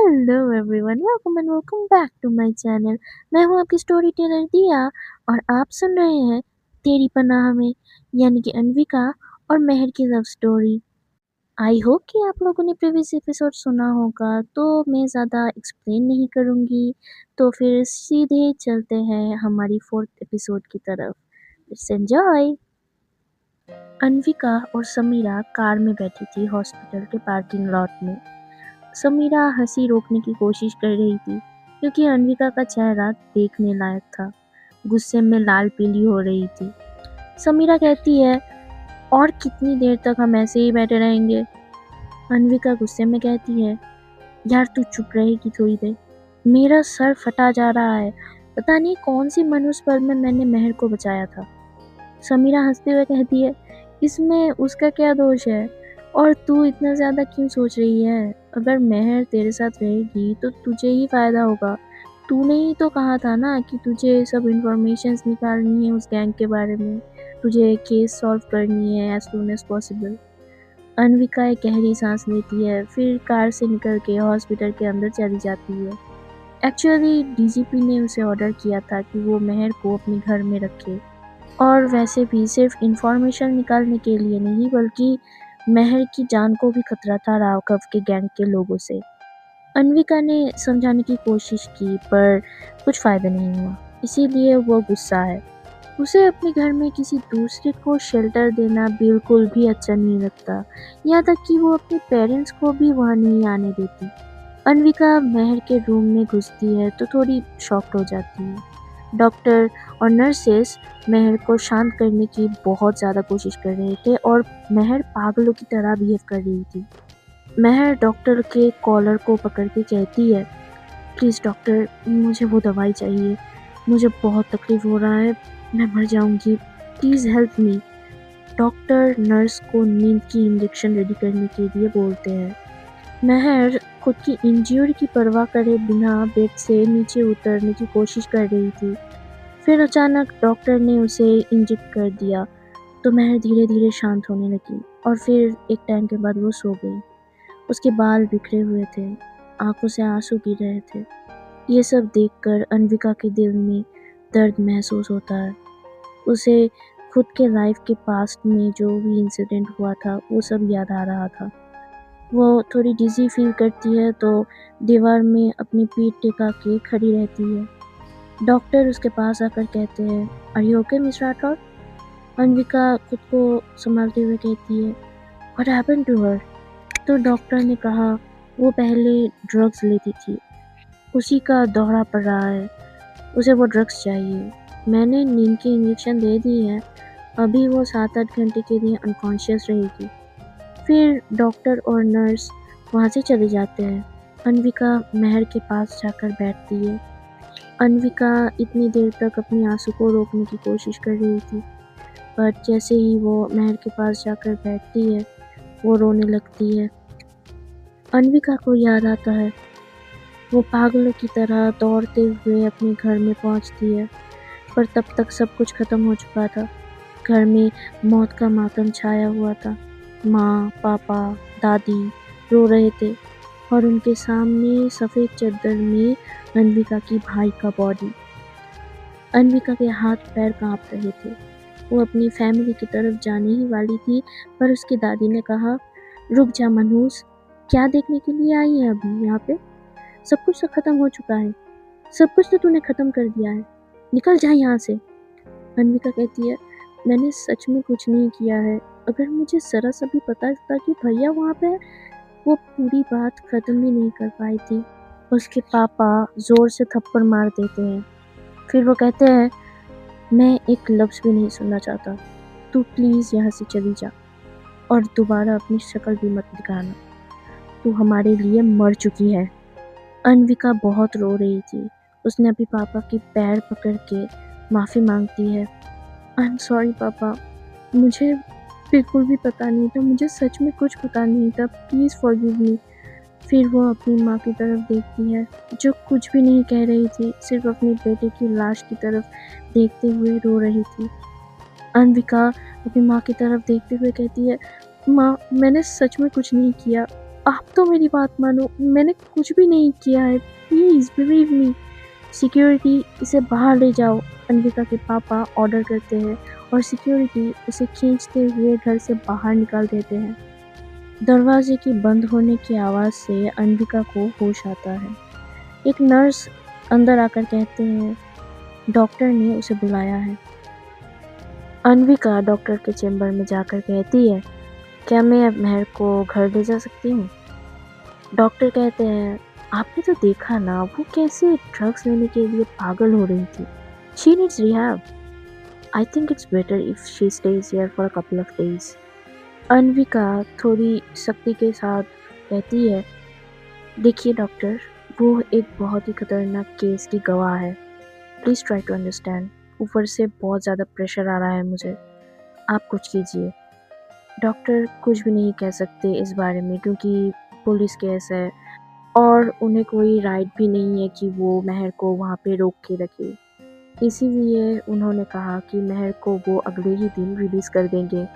Hello everyone, welcome and welcome back to my channel. मैं हूं आपकी स्टोरी टेलर दिया और आप सुन रहे हैं तेरी पनाह में, यानी कि अन्विका और मेहर की लव स्टोरी। आई होप कि आप लोगों ने प्रीवियस एपिसोड सुना होगा, तो मैं ज़्यादा एक्सप्लेन नहीं करूंगी। तो फिर सीधे चलते हैं हमारी फोर्थ एपिसोड की तरफ। Let's enjoy. अन्विका और समीरा कार में बैठी थी हॉस्पिटल के पार्किंग लॉट में। समीरा हंसी रोकने की कोशिश कर रही थी क्योंकि अन्विका का चेहरा देखने लायक था। गुस्से में लाल पीली हो रही थी। समीरा कहती है, और कितनी देर तक हम ऐसे ही बैठे रहेंगे? अन्विका गुस्से में कहती है, यार तू चुप रहेगी थोड़ी देर? मेरा सर फटा जा रहा है। पता नहीं कौन सी मनुष्य पल में मैंने मेहर को बचाया था। समीरा हंसते हुए कहती है, इसमें उसका क्या दोष है? और तू इतना ज़्यादा क्यों सोच रही है? अगर मेहर तेरे साथ रहेगी तो तुझे ही फ़ायदा होगा। तूने ही तो कहा था ना कि तुझे सब इन्फॉर्मेशंस निकालनी है उस गैंग के बारे में। तुझे केस सॉल्व करनी है as soon as possible. Anvika एक गहरी सांस लेती है, फिर कार से निकल के हॉस्पिटल के अंदर चली जाती है। एक्चुअली डीजीपी ने उसे ऑर्डर किया था कि वो मेहर को अपने घर में रखे, और वैसे भी सिर्फ इंफॉर्मेशन निकालने के लिए नहीं, बल्कि मेहर की जान को भी खतरा था राघव के गैंग के लोगों से। अन्विका ने समझाने की कोशिश की पर कुछ फ़ायदा नहीं हुआ, इसीलिए वो गुस्सा है। उसे अपने घर में किसी दूसरे को शेल्टर देना बिल्कुल भी अच्छा नहीं लगता, यहाँ तक कि वो अपने पेरेंट्स को भी वहाँ नहीं आने देती। अन्विका मेहर के रूम में घुसती है तो थोड़ी शॉक्ड हो जाती है। डॉक्टर और नर्सेस मेहर को शांत करने की बहुत ज़्यादा कोशिश कर रहे थे और मेहर पागलों की तरह बिहेव कर रही थी। मेहर डॉक्टर के कॉलर को पकड़ के कहती है, प्लीज़ डॉक्टर, मुझे वो दवाई चाहिए। मुझे बहुत तकलीफ़ हो रहा है, मैं मर जाऊंगी, please help me. Doctor nurse को नींद की इंजेक्शन रेडी करने के लिए बोलते हैं। मेहर खुद की इंजरी की परवाह करे बिना बेड से नीचे उतरने की कोशिश कर रही थी। फिर अचानक डॉक्टर ने उसे इंजेक्ट कर दिया तो मेहर धीरे धीरे शांत होने लगी और फिर एक टाइम के बाद वो सो गई। उसके बाल बिखरे हुए थे, आंखों से आंसू गिर रहे थे। ये सब देखकर अन्विका के दिल में दर्द महसूस होता है। उसे खुद के लाइफ के पास्ट में जो भी इंसिडेंट हुआ था वो सब याद आ रहा था। वो थोड़ी डिजी फील करती है तो दीवार में अपनी पीठ टिका के खड़ी रहती है। डॉक्टर उसके पास आकर कहते हैं, are you okay miss Rathore? Anvika खुद को संभालते हुए कहती है, व्हाट हैपेंड टू हर? तो डॉक्टर ने कहा, वो पहले ड्रग्स लेती थी, उसी का दौरा पड़ रहा है, उसे वो ड्रग्स चाहिए। मैंने नींद की इंजेक्शन दे दी है, अभी वो 7-8 घंटे के लिए अनकॉन्शियस रहेगी। फिर डॉक्टर और नर्स वहाँ से चले जाते हैं। अन्विका मेहर के पास जाकर बैठती है। अन्विका इतनी देर तक अपने आंसू को रोकने की कोशिश कर रही थी, पर जैसे ही वो मेहर के पास जाकर बैठती है, वो रोने लगती है। अन्विका को याद आता है, वो पागलों की तरह दौड़ते हुए अपने घर में पहुंचती है, पर तब तक सब कुछ खत्म हो चुका था। घर में मौत का मातम छाया हुआ था। माँ, पापा, दादी रो रहे थे और उनके सामने सफ़ेद चादर में अन्विका की भाई का बॉडी। अन्विका के हाथ पैर कांप रहे थे। वो अपनी फैमिली की तरफ जाने ही वाली थी, पर उसकी दादी ने कहा, रुक जा मनहूस, क्या देखने के लिए आई है अभी यहाँ पे? सब कुछ तो खत्म हो चुका है, सब कुछ तो तूने खत्म कर दिया है, निकल जा यहाँ से। अन्विका कहती है, मैंने सच में कुछ नहीं किया है, अगर मुझे ज़रा सा भी पता था कि भैया वहाँ पे है। वो पूरी बात ख़त्म भी नहीं कर पाई थी। उसके पापा ज़ोर से थप्पड़ मार देते हैं। फिर वो कहते हैं, मैं एक लफ्ज़ भी नहीं सुनना चाहता, तू प्लीज़ यहाँ से चली जा और दोबारा अपनी शक्ल भी मत दिखाना, तू हमारे लिए मर चुकी है। अन्विका बहुत रो रही थी। उसने अभी पापा के पैर पकड़ के माफ़ी मांगती है। आई एम सॉरी पापा, मुझे बिल्कुल भी पता नहीं था, मुझे सच में कुछ पता नहीं था, प्लीज़ फॉरगिव मी। फिर वो अपनी माँ की तरफ देखती है, जो कुछ भी नहीं कह रही थी, सिर्फ अपने बेटे की लाश की तरफ देखते हुए रो रही थी। अन्विका अपनी माँ की तरफ देखते हुए कहती है, माँ, मैंने सच में कुछ नहीं किया, आप तो मेरी बात मानो, मैंने कुछ भी नहीं किया है, प्लीज़ बिलीव मी। सिक्योरिटी, इसे बाहर ले जाओ, अन्विका के पापा ऑर्डर करते हैं और सिक्योरिटी उसे खींचते हुए घर से बाहर निकाल देते हैं। दरवाजे के बंद होने की आवाज़ से अन्विका को होश आता है। एक नर्स अंदर आकर कहते हैं, डॉक्टर ने उसे बुलाया है। अन्विका डॉक्टर के चेंबर में जाकर कहती है, क्या मैं अब मेहर को घर ले जा सकती हूँ? डॉक्टर कहते हैं, आपने तो देखा ना, वो कैसे ड्रग्स लेने के लिए पागल हो रही थी। She needs rehab. I think it's better if she stage here for a couple of days. Anvika थोड़ी सख्ती के साथ कहती है, देखिए डॉक्टर, वो एक बहुत ही खतरनाक केस की गवाह है। Please try to understand. ऊपर से बहुत ज़्यादा प्रेशर आ रहा है मुझे। आप कुछ कीजिए। डॉक्टर कुछ भी नहीं कह सकते इस बारे में क्योंकि पुलिस केस है और उन्हें कोई राइट भी नहीं है कि वो मेहर को वहाँ पे रोक के रखे। इसीलिए उन्होंने कहा कि मेहर को वो अगले ही दिन रिलीज़ कर देंगे।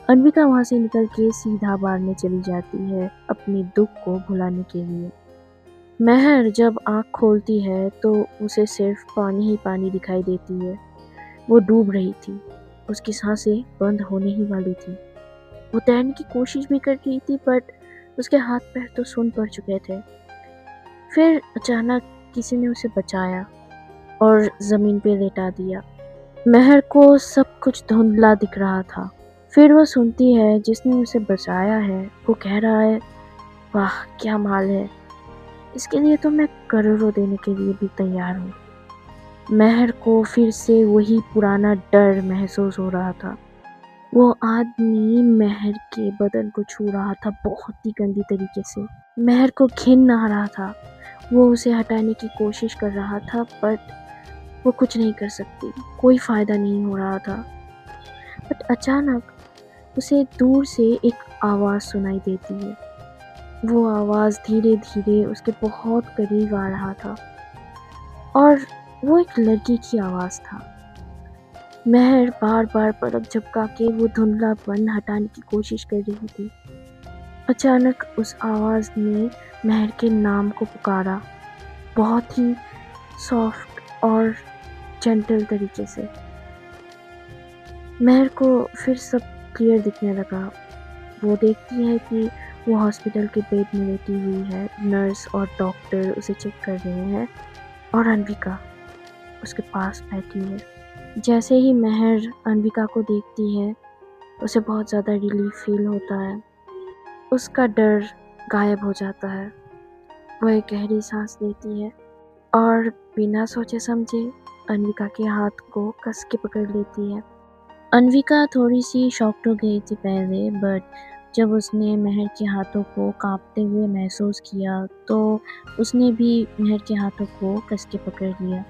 अन्विका वहाँ से निकल के सीधा बार में चली जाती है अपने दुख को भुलाने के लिए। मेहर जब आँख खोलती है तो उसे सिर्फ पानी ही पानी दिखाई देती है। वो डूब रही थी। उसकी सांसें बंद होने ही वाली थी। वो तैरने की कोशिश भी कर रही थी बट उसके हाथ पैर तो सून पड़ चुके थे। फिर अचानक किसी ने उसे बचाया और ज़मीन पे लेटा दिया। मेहर को सब कुछ धुंधला दिख रहा था। फिर वो सुनती है जिसने उसे बचाया है वो कह रहा है, वाह क्या माल है, इसके लिए तो मैं करोड़ों देने के लिए भी तैयार हूँ। मेहर को फिर से वही पुराना डर महसूस हो रहा था। वो आदमी मेहर के बदन को छू रहा था बहुत ही गंदी तरीके से। मेहर को घिन आ रहा था। वो उसे हटाने की कोशिश कर रहा था बट वो कुछ नहीं कर सकती। कोई फ़ायदा नहीं हो रहा था। बट अचानक उसे दूर से एक आवाज़ सुनाई देती है। वो आवाज़ धीरे-धीरे उसके बहुत करीब आ रहा था और वो एक लड़की की आवाज़ था। मेहर बार-बार पलक झपका के वो धुंधलापन हटाने की कोशिश कर रही थी। अचानक उस आवाज़ ने मेहर के नाम को पुकारा, बहुत ही सॉफ्ट और जेंटल तरीके से। मेहर को फिर सब क्लियर दिखने लगा। वो देखती है कि वो हॉस्पिटल के बेड में लेटी हुई है। नर्स और डॉक्टर उसे चेक कर रहे हैं और अन्विका उसके पास बैठी है। जैसे ही मेहर अन्विका को देखती है, उसे बहुत ज़्यादा रिलीफ फील होता है। उसका डर गायब हो जाता है। वह एक गहरी सांस लेती है और बिना सोचे समझे अन्विका के हाथ को कस के पकड़ लेती है। अन्विका थोड़ी सी शॉक्ड हो गई थी पहले बट जब उसने मेहर के हाथों को कांपते हुए महसूस किया तो उसने भी मेहर के हाथों को कस के पकड़ लिया।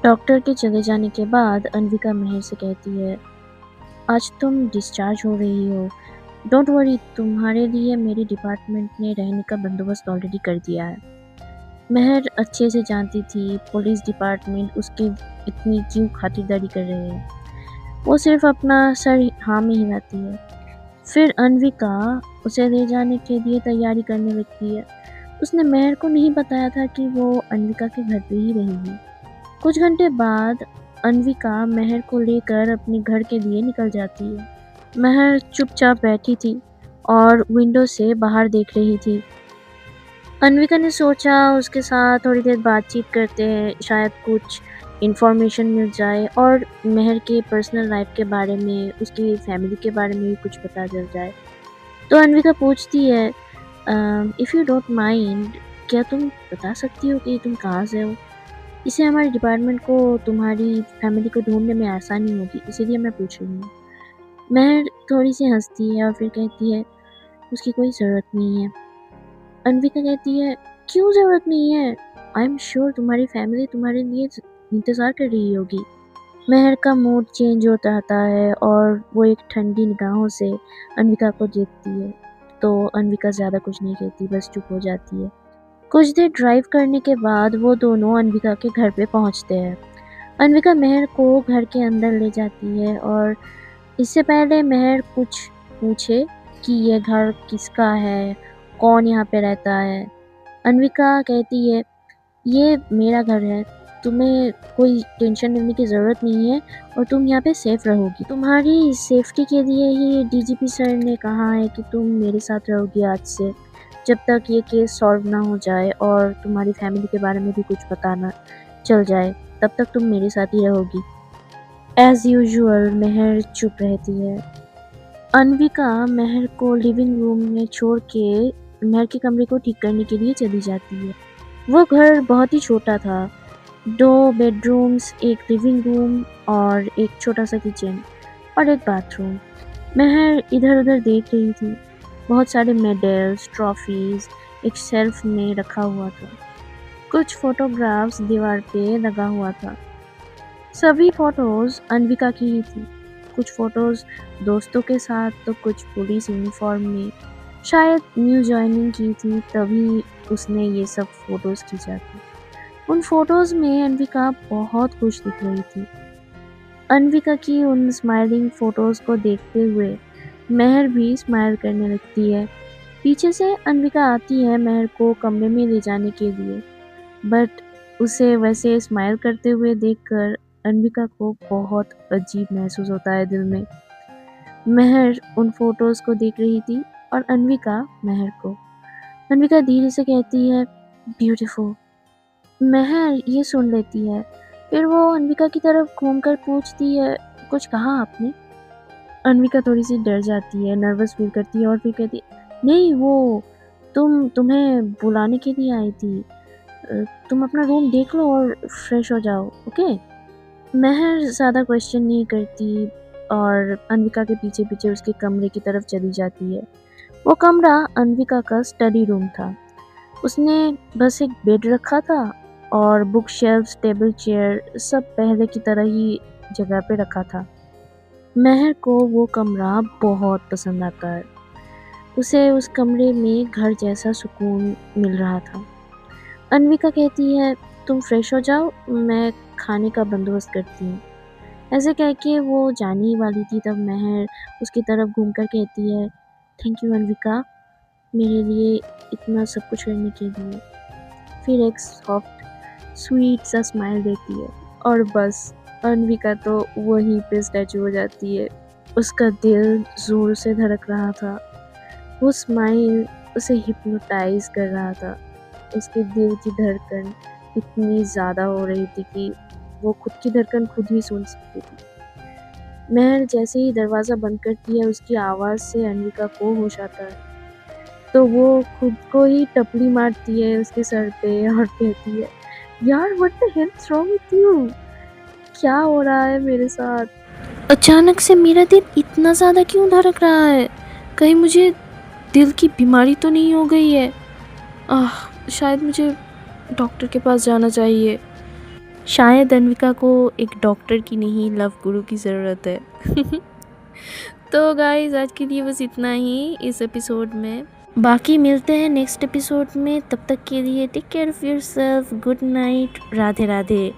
डॉक्टर के चले जाने के बाद अन्विका मेहर से कहती है, आज तुम डिस्चार्ज हो रही हो। डोंट वरी, तुम्हारे लिए मेरे डिपार्टमेंट ने रहने का बंदोबस्त ऑलरेडी कर दिया है। मेहर अच्छे से जानती थी पुलिस डिपार्टमेंट उसकी इतनी क्यों खातिरदारी कर रहे हैं। वो सिर्फ अपना सर हाँ में हिलाती है। फिर अन्विका उसे ले जाने के लिए तैयारी करने लगती है। उसने मेहर को नहीं बताया था कि वो अन्विका के घर पे ही रहेगी। कुछ घंटे बाद अन्विका मेहर को लेकर अपने घर के लिए निकल जाती है। मेहर चुपचाप बैठी थी और विंडो से बाहर देख रही थी। अन्विका ने सोचा उसके साथ थोड़ी देर बातचीत करते हैं, शायद कुछ इन्फॉर्मेशन मिल जाए और मेहर के पर्सनल लाइफ के बारे में, उसकी फैमिली के बारे में भी कुछ पता चल जाए। तो अन्विका पूछती है, इफ़ यू डोंट माइंड, क्या तुम बता सकती हो कि तुम कहाँ से हो? इससे हमारे डिपार्टमेंट को तुम्हारी फैमिली को ढूँढने में आसानी होगी, इसीलिए मैं पूछ रही हूँ। मेहर थोड़ी-सी हँसती है और फिर कहती है, उसकी कोई ज़रूरत नहीं है। अन्विका कहती है, क्यों ज़रूरत नहीं है? आई एम श्योर तुम्हारी फैमिली तुम्हारे लिए इंतज़ार कर रही होगी। मेहर का मूड चेंज होता रहता है और वो एक ठंडी निगाहों से अन्विका को देखती है। तो अन्विका ज़्यादा कुछ नहीं कहती, बस चुप हो जाती है। कुछ देर ड्राइव करने के बाद वो दोनों अन्विका के घर पे पहुंचते हैं। अन्विका मेहर को घर के अंदर ले जाती है और इससे पहले मेहर कुछ पूछे कि ये घर किसका है कौन यहाँ पे रहता है। अन्विका कहती है, ये मेरा घर है, तुम्हें कोई टेंशन लेने की ज़रूरत नहीं है और तुम यहाँ पे सेफ रहोगी। तुम्हारी सेफ्टी के लिए ही डीजीपी सर ने कहा है कि तुम मेरे साथ रहोगी आज से, जब तक ये केस सॉल्व ना हो जाए और तुम्हारी फैमिली के बारे में भी कुछ पता ना चल जाए, तब तक तुम मेरे साथ ही रहोगी। एज़ यूजुअल मेहर चुप रहती है। अन्विका मेहर को लिविंग रूम में छोड़ के मेहर के कमरे को ठीक करने के लिए चली जाती है। वो घर बहुत ही छोटा था, 2 बेडरूम्स, एक लिविंग रूम और एक छोटा सा किचन और एक बाथरूम। मेहर इधर-उधर देख रही थी। बहुत सारे मेडल्स, ट्रॉफीज एक शेल्फ में रखा हुआ था। कुछ फोटोग्राफ्स दीवार पे लगा हुआ था। सभी फोटोज अन्विका की ही थी। कुछ फोटोज दोस्तों के साथ तो कुछ पुलिस यूनिफॉर्म में। शायद न्यू ज्वाइनिंग की थी तभी उसने ये सब फोटोज खींचा था। उन फोटोज में अन्विका बहुत खुश दिख रही थी। अन्विका की उन स्माइलिंग फोटोज को देखते हुए मेहर भी स्माइल करने लगती है। पीछे से अन्विका आती है मेहर को कमरे में ले जाने के लिए, बट उसे वैसे स्माइल करते हुए देखकर अन्विका को बहुत अजीब महसूस होता है दिल में। मेहर उन फोटोज को देख रही थी और अन्विका मेहर को। अन्विका धीरे से कहती है, ब्यूटीफुल। मेहर ये सुन लेती है। फिर वो अन्विका की तरफ घूमकर पूछती है, कुछ कहा आपने? अन्विका थोड़ी सी डर जाती है, नर्वस फील करती है और फिर कहती है, नहीं वो तुम्हें बुलाने के लिए आई थी। तुम अपना रूम देख लो और फ्रेश हो जाओ, ओके? मेहर ज़्यादा क्वेश्चन नहीं करती और अन्विका के पीछे पीछे उसके कमरे की तरफ चली जाती है। वो कमरा अन्विका का स्टडी रूम था। उसने बस एक बेड रखा था और बुक शेल्फ्स, टेबल, चेयर सब पहले की तरह ही जगह पे रखा था। मेहर को वो कमरा बहुत पसंद आता है। उसे उस कमरे में घर जैसा सुकून मिल रहा था। अन्विका कहती है, तुम फ्रेश हो जाओ, मैं खाने का बंदोबस्त करती हूँ। ऐसे कह के वो जाने ही वाली थी तब मेहर उसकी तरफ घूमकर कहती है, थैंक यू अन्विका, मेरे लिए इतना सब कुछ करने के लिए। फिर एक सॉफ्ट स्वीट सा स्माइल देती है और बस अन्विका तो वहीं पे स्टैचू हो जाती है। उसका दिल जोर से धड़क रहा था। वो स्माइल उसे हिप्नोटाइज कर रहा था। उसके दिल की धड़कन इतनी ज़्यादा हो रही थी कि वो खुद की धड़कन खुद ही सुन सकती थी। मेहर जैसे ही दरवाज़ा बंद करती है उसकी आवाज़ से अन्विका को होश आता है, तो वो खुद को ही टपली मारती है उसके सर पे और कहती है, यार what the hell is wrong with you? क्या हो रहा है मेरे साथ? अचानक से मेरा दिल इतना ज़्यादा क्यों धड़क रहा है? कहीं मुझे दिल की बीमारी तो नहीं हो गई है? शायद मुझे डॉक्टर के पास जाना चाहिए। शायद अन्विका को एक डॉक्टर की नहीं, लव गुरु की ज़रूरत है। तो गाइस आज के लिए बस इतना ही इस एपिसोड में। बाकी मिलते हैं नेक्स्ट एपिसोड में। तब तक के लिए take care of yourself, good night, Radhe Radhe.